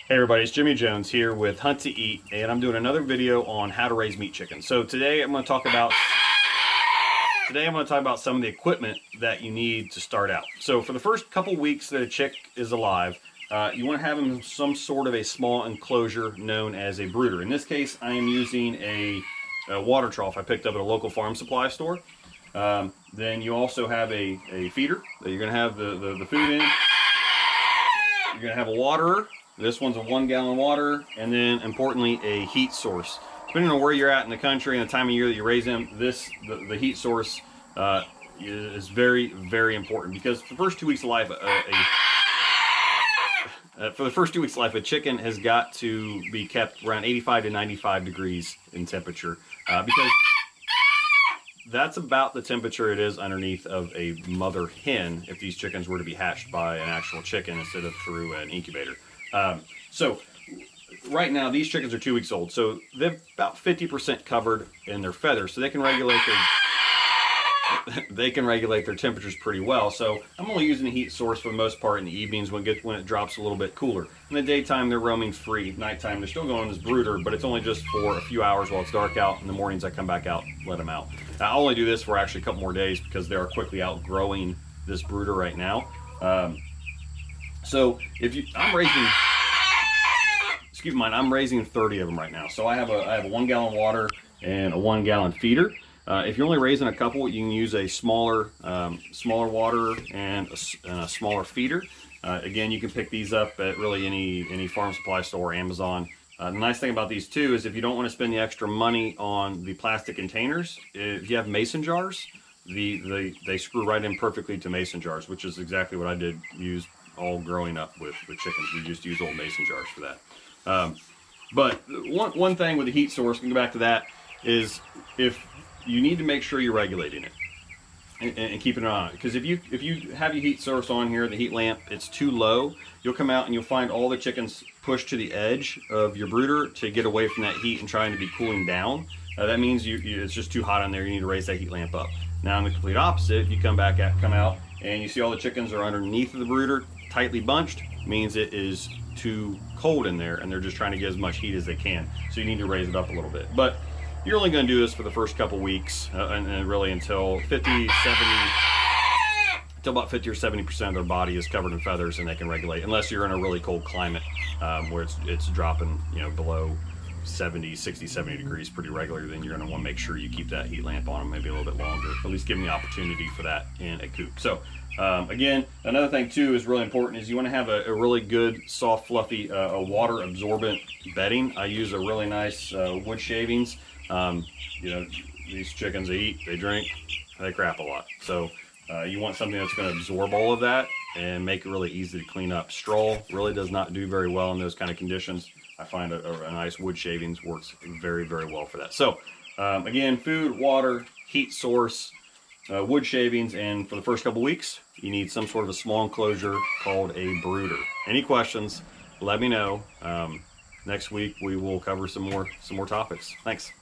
Hey everybody, it's Jimmy Jones here with Hunt to Eat, and I'm doing another video on how to raise meat chickens. So today I'm going to talk about some of the equipment that you need to start out. So for the first couple weeks that a chick is alive, you want to have them in some sort of a small enclosure known as a brooder. In this case, I am using a water trough I picked up at a local farm supply store. Then you also have a feeder that you're going to have the food in. You're going to have a waterer. This one's a 1 gallon water, and then importantly a heat source. Depending on where you're at in the country and the time of year that you raise them, the heat source is very, very important, because for the first 2 weeks of life, a chicken has got to be kept around 85 to 95 degrees in temperature, because that's about the temperature it is underneath of a mother hen if these chickens were to be hatched by an actual chicken instead of through an incubator. So right now these chickens are 2 weeks old, so they're about 50% covered in their feathers, so they can regulate their temperatures pretty well. So I'm only using the heat source for the most part in the evenings when it drops a little bit cooler. In the daytime they're roaming free. Nighttime they're still going in this brooder, but it's only just for a few hours while it's dark out. In the mornings I come back out, let them out. I'll only do this for actually a couple more days because they are quickly outgrowing this brooder right now. So I'm raising 30 of them right now. So I have a 1 gallon water and a 1 gallon feeder. If you're only raising a couple, you can use a smaller water and a smaller feeder. Again, you can pick these up at really any farm supply store or Amazon. The nice thing about these too is if you don't want to spend the extra money on the plastic containers, if you have mason jars, they screw right in perfectly to mason jars, which is exactly what I did use all growing up with chickens. We just use old mason jars for that. But one thing with the heat source, we can go back to that, is if you need to make sure you're regulating it and keeping it on it. Because if you have your heat source on here, the heat lamp, it's too low, you'll come out and you'll find all the chickens pushed to the edge of your brooder to get away from that heat and trying to be cooling down. That means it's just too hot on there. You need to raise that heat lamp up. Now in the complete opposite, if you come out and you see all the chickens are underneath of the brooder, tightly bunched, means it is too cold in there and they're just trying to get as much heat as they can. So you need to raise it up a little bit. But you're only going to do this for the first couple weeks, and really until about 50 or 70% of their body is covered in feathers and they can regulate, unless you're in a really cold climate where it's dropping below 70 degrees pretty regularly. Then you're going to want to make sure you keep that heat lamp on them maybe a little bit longer, at least give them the opportunity for that in a coop. So again, another thing too is really important is you want to have a really good soft fluffy water absorbent bedding. I use a really nice wood shavings. These chickens, they eat, they drink, they crap a lot, so you want something that's going to absorb all of that and make it really easy to clean up. Straw really does not do very well in those kind of conditions. I find a nice wood shavings works very, very well for that. So again, food, water, heat source, wood shavings, and for the first couple weeks you need some sort of a small enclosure called a brooder. Any questions, let me know. Next week we will cover some more topics. Thanks.